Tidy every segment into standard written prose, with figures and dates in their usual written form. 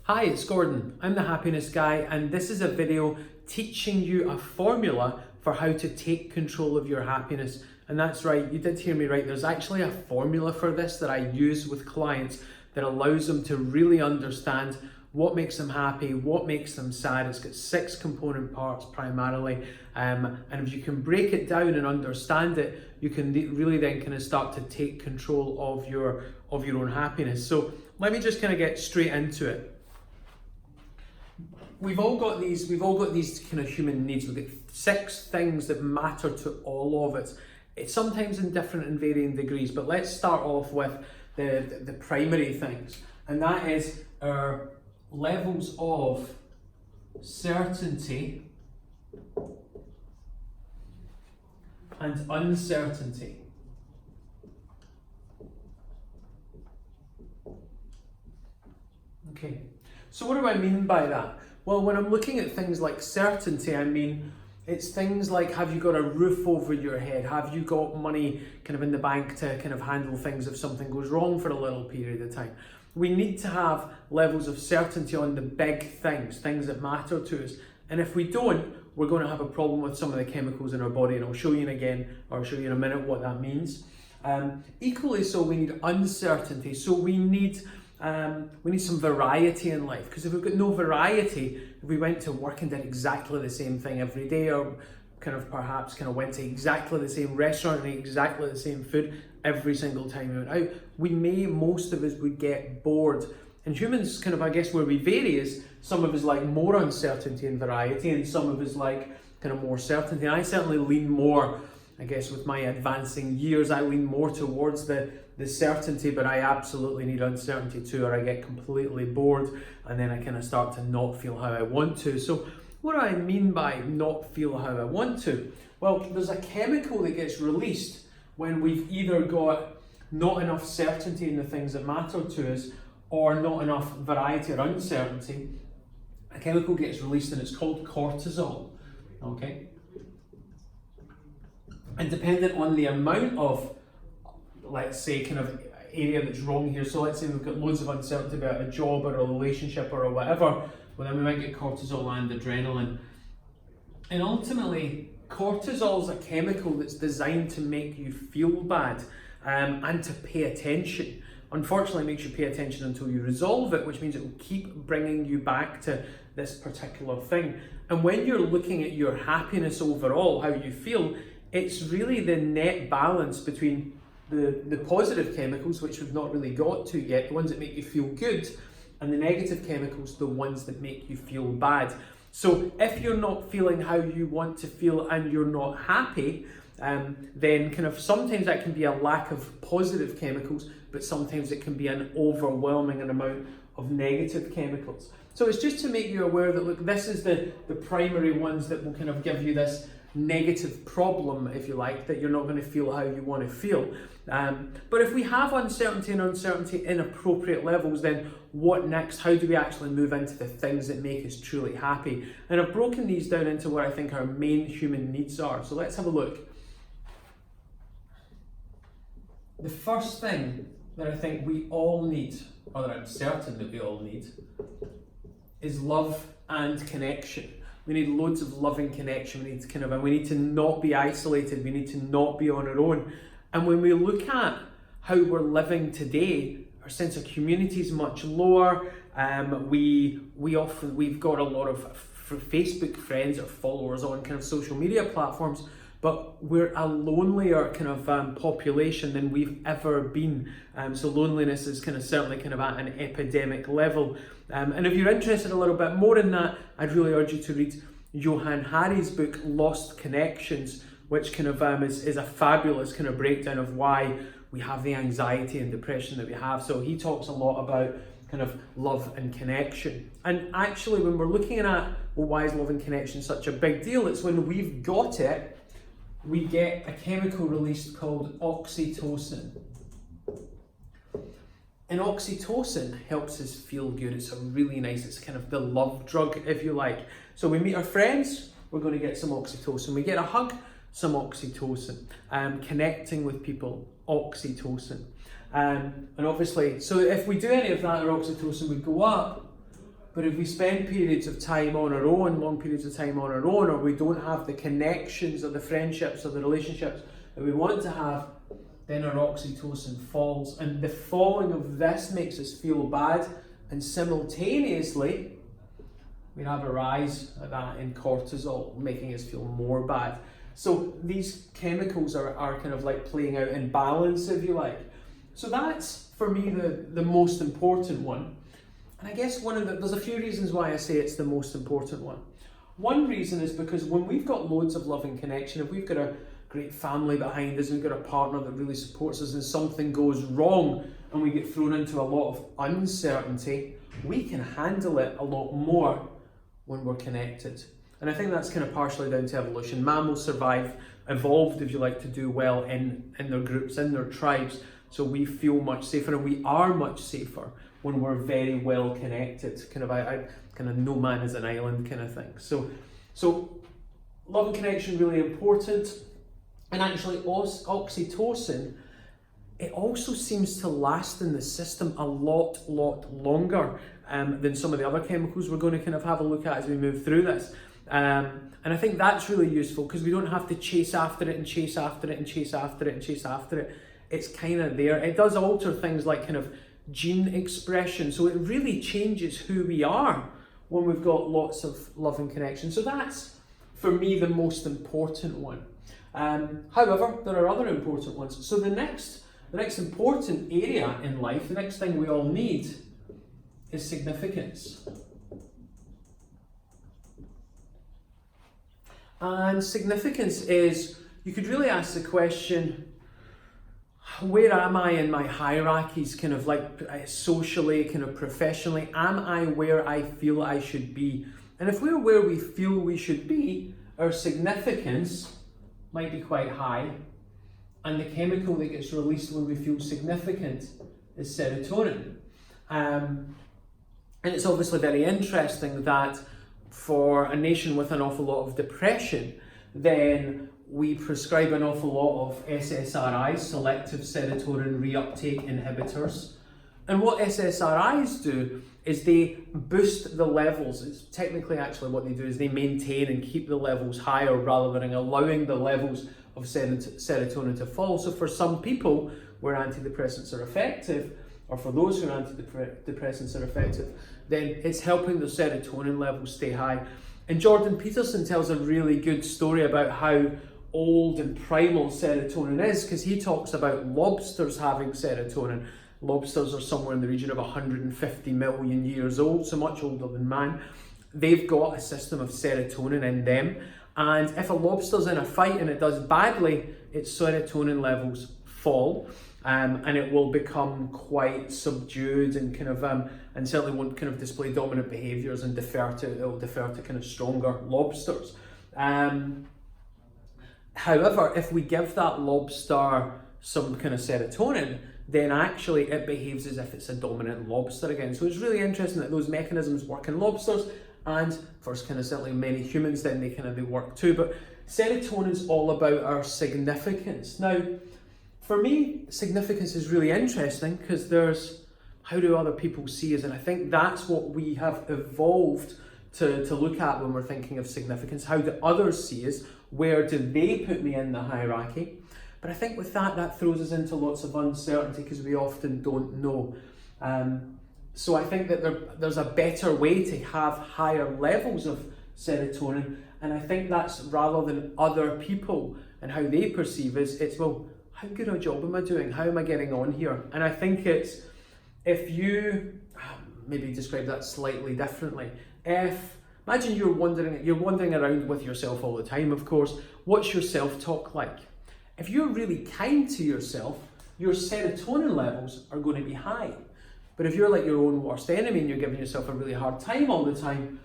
Hi, it's Gordon. I'm the Happiness Guy, and this is a video teaching you a formula for how to take control of your happiness. And that's right, you did hear me right. There's actually a formula for this that I use with clients that allows them to really understand what makes them happy, what makes them sad. It's got 6 component parts primarily, and if you can break it down and understand it, you can really then kind of start to take control of your own happiness. So let me just kind of get straight into it. We've all got these kind of human needs. We've got 6 things that matter to all of us. It's sometimes in different and varying degrees, but let's start off with the primary things, and that is our levels of certainty and uncertainty. Okay, so what do I mean by that? Well, when I'm looking at things like certainty, I mean, it's things like, have you got a roof over your head? Have you got money kind of in the bank to kind of handle things if something goes wrong for a little period of time? We need to have levels of certainty on the big things that matter to us. And if we don't, we're going to have a problem with some of the chemicals in our body, and I'll show you I'll show you in a minute what that means. Equally so, we need uncertainty. So we need some variety in life, because if we've got no variety, if we went to work and did exactly the same thing every day, or perhaps went to exactly the same restaurant and ate exactly the same food every single time we went out, most of us would get bored. And humans, I guess where we vary is, some of us like more uncertainty and variety, and some of us like more certainty. I certainly lean more, I guess with my advancing years, I lean more towards the certainty, but I absolutely need uncertainty too, or I get completely bored and then I start to not feel how I want to. So what do I mean by not feel how I want to? Well, there's a chemical that gets released when we've either got not enough certainty in the things that matter to us, or not enough variety or uncertainty. A chemical gets released and it's called cortisol, okay? And dependent on the amount of, let's say, area that's wrong here, so let's say we've got loads of uncertainty about a job or a relationship or whatever, well then we might get cortisol and adrenaline. And ultimately, cortisol is a chemical that's designed to make you feel bad and to pay attention. Unfortunately, it makes you pay attention until you resolve it, which means it will keep bringing you back to this particular thing. And when you're looking at your happiness overall, how you feel, it's really the net balance between the positive chemicals, which we've not really got to yet, the ones that make you feel good, and the negative chemicals, the ones that make you feel bad. So if you're not feeling how you want to feel and you're not happy, then sometimes that can be a lack of positive chemicals, but sometimes it can be an overwhelming amount of negative chemicals. So it's just to make you aware that, look, this is the primary ones that will give you this negative problem, if you like, that you're not going to feel how you want to feel. But if we have uncertainty in appropriate levels, then what next? How do we actually move into the things that make us truly happy? And I've broken these down into what I think our main human needs are. So let's have a look. The first thing that I think we all need, or that I'm certain that we all need, is love and connection. We need loads of loving connection. We need and we need to not be isolated. We need to not be on our own. And when we look at how we're living today, our sense of community is much lower. We've got a lot of Facebook friends or followers on social media platforms, but we're a lonelier population than we've ever been. So loneliness is certainly at an epidemic level. And if you're interested a little bit more in that, I'd really urge you to read Johann Hari's book, Lost Connections, which is a fabulous breakdown of why we have the anxiety and depression that we have. So he talks a lot about love and connection. And actually, when we're looking at, well, why is love and connection such a big deal? It's when we've got it, we get a chemical released called oxytocin. And oxytocin helps us feel good. It's a really nice, it's the love drug, if you like. So we meet our friends, we're going to get some oxytocin. We get a hug, some oxytocin. Connecting with people, oxytocin. And obviously, so if we do any of that, our oxytocin would go up, But if we spend periods of time on our own, long periods of time on our own, or we don't have the connections or the friendships or the relationships that we want to have, then our oxytocin falls. And the falling of this makes us feel bad, and simultaneously we have a rise of that in cortisol, making us feel more bad. So these chemicals are kind of like playing out in balance, if you like. So that's, for me, the most important one. And I guess there's a few reasons why I say it's the most important one. One reason is because when we've got loads of love and connection, if we've got a great family behind us, we've got a partner that really supports us, and something goes wrong and we get thrown into a lot of uncertainty, we can handle it a lot more when we're connected. And I think that's kind of partially down to evolution. Mammals evolved, if you like, to do well in their groups, in their tribes. So we feel much safer, and we are much safer when we're very well connected. Kind of no man is an island kind of thing. So love and connection, really important. And actually oxytocin, it also seems to last in the system a lot longer than some of the other chemicals we're going to kind of have a look at as we move through this. And I think that's really useful because we don't have to chase after it and chase after it and chase after it and chase after it. It's kind of there. It does alter things like kind of gene expression. So it really changes who we are when we've got lots of love and connection. So that's, for me, the most important one. However, there are other important ones. So the next important area in life, the next thing we all need, is significance. And significance is, you could really ask the question, where am I in my hierarchies, kind of like socially, kind of professionally? Am I where I feel I should be? And if we're where we feel we should be, our significance might be quite high. And the chemical that gets released when we feel significant is serotonin. And it's obviously very interesting that for a nation with an awful lot of depression, then we prescribe an awful lot of SSRIs, selective serotonin reuptake inhibitors. And what SSRIs do is they boost the levels. It's technically actually what they do is they maintain and keep the levels higher rather than allowing the levels of serotonin to fall. So for some people where antidepressants are effective, or for those who antidepressants are effective, then it's helping the serotonin levels stay high. And Jordan Peterson tells a really good story about how old and primal serotonin is, because he talks about lobsters having serotonin. Lobsters are somewhere in the region of 150 million years old, so much older than man. They've got a system of serotonin in them, and if a lobster's in a fight and it does badly, its serotonin levels fall. And it will become quite subdued and kind of and certainly won't kind of display dominant behaviours and it'll defer to kind of stronger lobsters. However, if we give that lobster some kind of serotonin, then actually it behaves as if it's a dominant lobster again. So it's really interesting that those mechanisms work in lobsters, and for kind of certainly many humans, then they work too. But serotonin is all about our significance. Now, for me, significance is really interesting because there's how do other people see us, and I think that's what we have evolved to look at when we're thinking of significance. How do others see us? Where do they put me in the hierarchy? But I think with that throws us into lots of uncertainty because we often don't know. So I think that there's a better way to have higher levels of serotonin, and I think that's rather than other people and how they perceive us, it's, well, how good a job am I doing? How am I getting on here? And I think it's, if you, maybe describe that slightly differently. Imagine you're wandering around with yourself all the time, of course. What's your self-talk like? If you're really kind to yourself, your serotonin levels are going to be high. But if you're like your own worst enemy and you're giving yourself a really hard time all the time,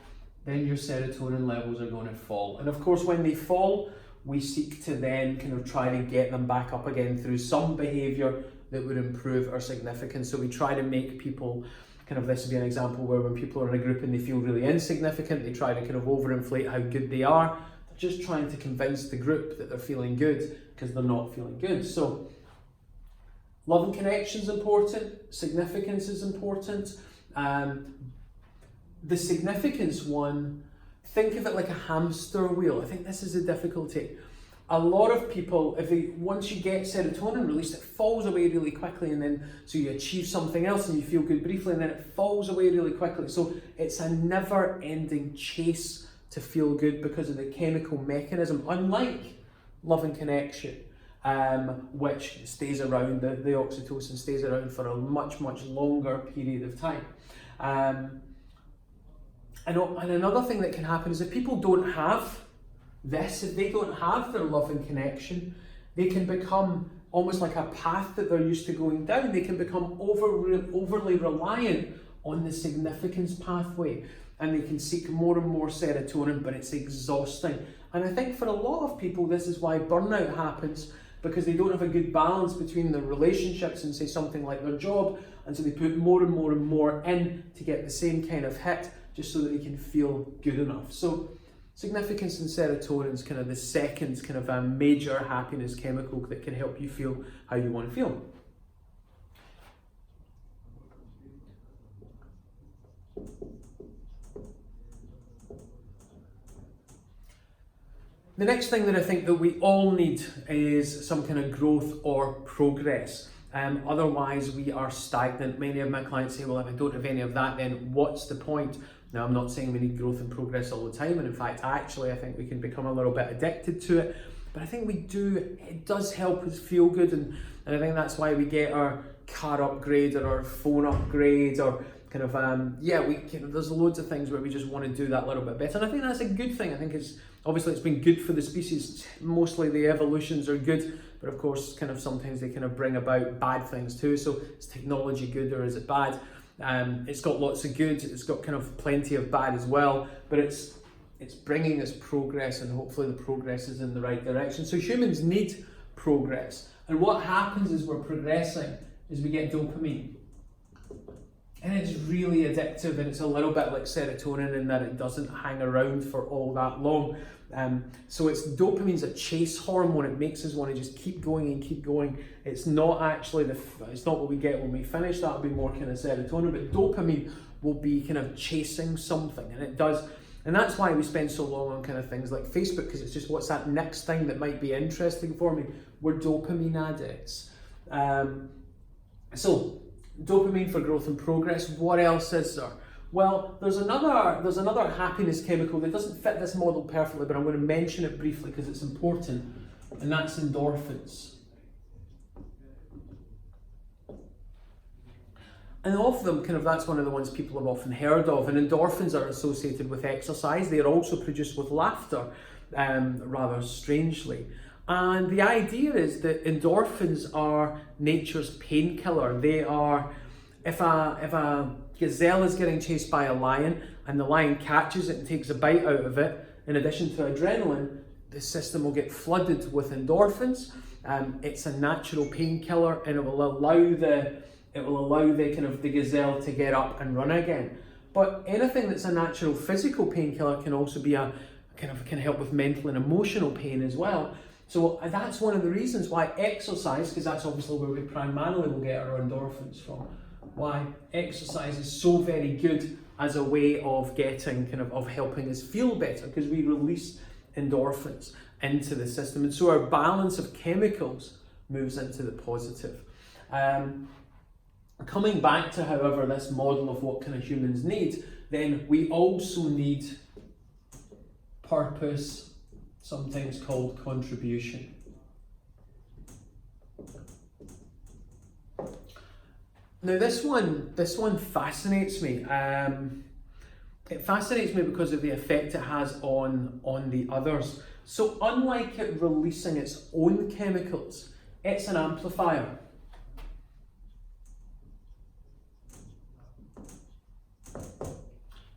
then your serotonin levels are going to fall. And of course, when they fall, we seek to then kind of try to get them back up again through some behaviour that would improve our significance. So we try to make people, kind of, this would be an example where when people are in a group and they feel really insignificant, they try to kind of overinflate how good they are. They're just trying to convince the group that they're feeling good because they're not feeling good. So love and connection is important, significance is important. the significance one, think of it like a hamster wheel. I think this is the difficulty. A lot of people, once you get serotonin released, it falls away really quickly, and then so you achieve something else and you feel good briefly, and then it falls away really quickly. So it's a never-ending chase to feel good because of the chemical mechanism, unlike love and connection, which stays around, the oxytocin stays around for a much, much longer period of time. And another thing that can happen is if people don't have this, if they don't have their love and connection, they can become almost like a path that they're used to going down. They can become overly reliant on the significance pathway, and they can seek more and more serotonin, but it's exhausting. And I think for a lot of people, this is why burnout happens, because they don't have a good balance between their relationships and say something like their job, and so they put more and more and more in to get the same kind of hit, just so that they can feel good enough. So significance and serotonin is kind of the second kind of a major happiness chemical that can help you feel how you want to feel. The next thing that I think that we all need is some kind of growth or progress. Otherwise we are stagnant. Many of my clients say, well, if I don't have any of that, then what's the point? Now, I'm not saying we need growth and progress all the time, and in fact, actually, I think we can become a little bit addicted to it, but I think it does help us feel good, and I think that's why we get our car upgrade or our phone upgrade, or kind of, there's loads of things where we just want to do that little bit better, and I think that's a good thing. I think obviously it's been good for the species. Mostly the evolutions are good, but of course, kind of sometimes they kind of bring about bad things too. So is technology good or is it bad? It's got lots of good, it's got kind of plenty of bad as well, but it's bringing us progress, and hopefully the progress is in the right direction. So humans need progress, and what happens is we're progressing is we get dopamine, and it's really addictive, and it's a little bit like serotonin in that it doesn't hang around for all that long. So dopamine's a chase hormone. It makes us want to just keep going and keep going. It's not actually it's not what we get when we finish. That'll be more kind of serotonin, but dopamine will be kind of chasing something, and it does. And that's why we spend so long on kind of things like Facebook, because it's just what's that next thing that might be interesting for me. We're dopamine addicts. So dopamine for growth and progress. What else is there? Well, there's another happiness chemical that doesn't fit this model perfectly, but I'm going to mention it briefly because it's important, and that's endorphins. And of them, that's one of the ones people have often heard of, and endorphins are associated with exercise. They are also produced with laughter, rather strangely. And the idea is that endorphins are nature's painkiller. They are, if a gazelle is getting chased by a lion and the lion catches it and takes a bite out of it, in addition to adrenaline, the system will get flooded with endorphins. It's a natural painkiller, and it will allow the gazelle to get up and run again. But anything that's a natural physical painkiller can also be can help with mental and emotional pain as well. So that's one of the reasons why exercise, because that's obviously where we primarily will get our endorphins from, why exercise is so very good as a way of getting of helping us feel better, because we release endorphins into the system, and so our balance of chemicals moves into the positive. Coming back to, however, this model of what kind of humans need, then we also need purpose, sometimes called contribution. Now this one fascinates me. It fascinates me because of the effect it has on the others. So unlike it releasing its own chemicals, it's an amplifier.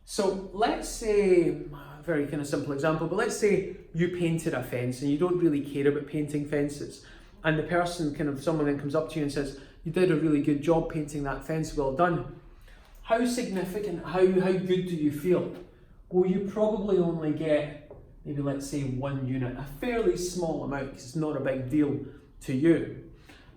So let's say, a very kind of simple example, but let's say you painted a fence and you don't really care about painting fences, and the person someone then comes up to you and says, you did a really good job painting that fence, well done. How significant, how good do you feel? Well, you probably only get maybe, let's say, 1 unit, a fairly small amount, because it's not a big deal to you.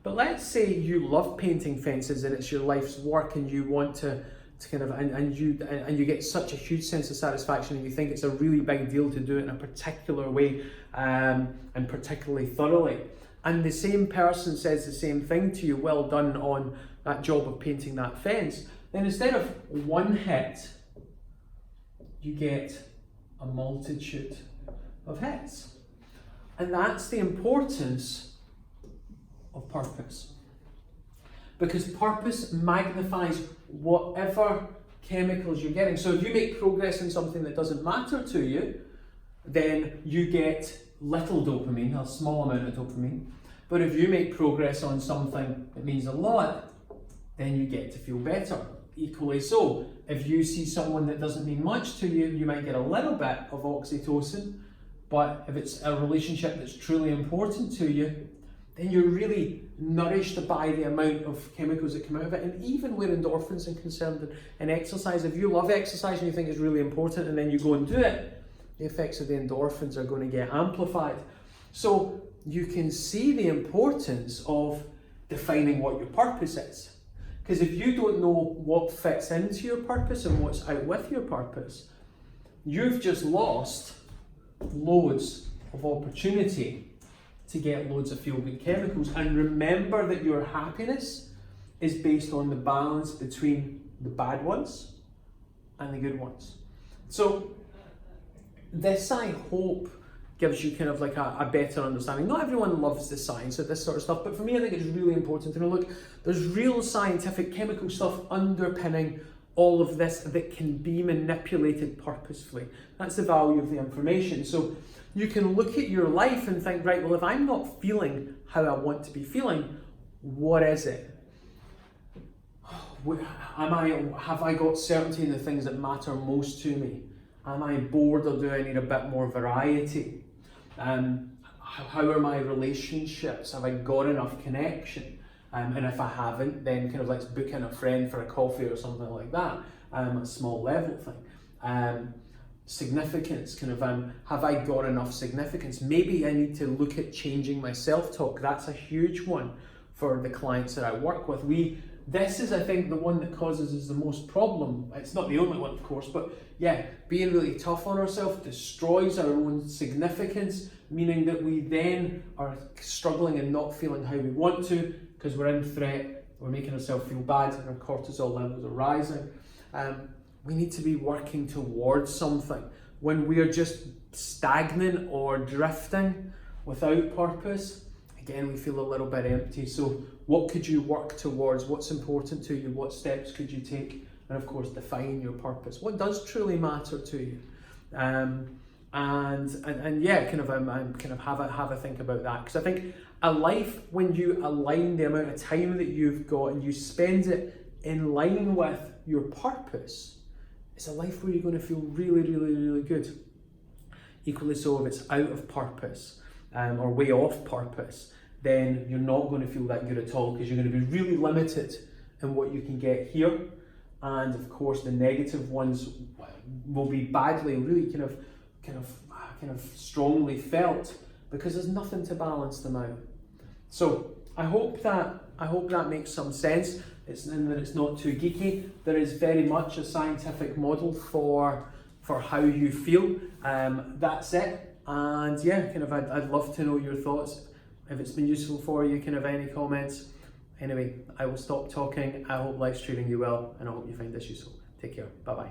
But let's say you love painting fences and it's your life's work, and you want to to kind of, and you get such a huge sense of satisfaction, and you think it's a really big deal to do it in a particular way, and particularly thoroughly. And the same person says the same thing to you, well done on that job of painting that fence. Then instead of one hit, you get a multitude of hits. And that's the importance of purpose. Because purpose magnifies whatever chemicals you're getting. So if you make progress in something that doesn't matter to you, then you get little dopamine, a small amount of dopamine. But if you make progress on something that means a lot, then you get to feel better. Equally so, if you see someone that doesn't mean much to you, you might get a little bit of oxytocin, but if it's a relationship that's truly important to you, then you're really nourished by the amount of chemicals that come out of it. And even where endorphins are concerned in exercise, if you love exercise and you think it's really important and then you go and do it, the effects of the endorphins are going to get amplified. So you can see the importance of defining what your purpose is. Because if you don't know what fits into your purpose and what's out with your purpose, you've just lost loads of opportunity to get loads of feel-good chemicals. And remember that your happiness is based on the balance between the bad ones and the good ones. So this, I hope, gives you kind of like a better understanding. Not everyone loves the science of this sort of stuff, but for me I think it's really important to know, look, there's real scientific chemical stuff underpinning all of this that can be manipulated purposefully. That's the value of the information. So you can look at your life and think, right, well, if I'm not feeling how I want to be feeling, what is it? Have I got certainty in the things that matter most to me? Am I bored, or do I need a bit more variety? How are my relationships? Have I got enough connection? And if I haven't, then kind of let's book in a friend for a coffee or something like that, a small level thing. Significance, kind of, have I got enough significance? Maybe I need to look at changing my self-talk. That's a huge one for the clients that I work with. This is, I think, the one that causes us the most problem. It's not the only one, of course, but yeah, being really tough on ourselves destroys our own significance, meaning that we then are struggling and not feeling how we want to because we're in threat, we're making ourselves feel bad, and our cortisol levels are rising. We need to be working towards something. When we are just stagnant or drifting without purpose, again, we feel a little bit empty. So what could you work towards? What's important to you? What steps could you take? And of course, define your purpose. What does truly matter to you? And yeah, kind of have a think about that. Because I think a life, when you align the amount of time that you've got and you spend it in line with your purpose, it's a life where you're going to feel really, really, really good. Equally so, if it's out of purpose or way off purpose, then you're not going to feel that good at all, because you're going to be really limited in what you can get here. And of course, the negative ones will be badly, really kind of strongly felt, because there's nothing to balance them out. So I hope that makes some sense. And that it's not too geeky. There is very much a scientific model for how you feel. That's it. And yeah, kind of I'd love to know your thoughts. If it's been useful for you, kind of any comments. Anyway, I will stop talking. I hope life's treating you well, and I hope you find this useful. Take care. Bye bye.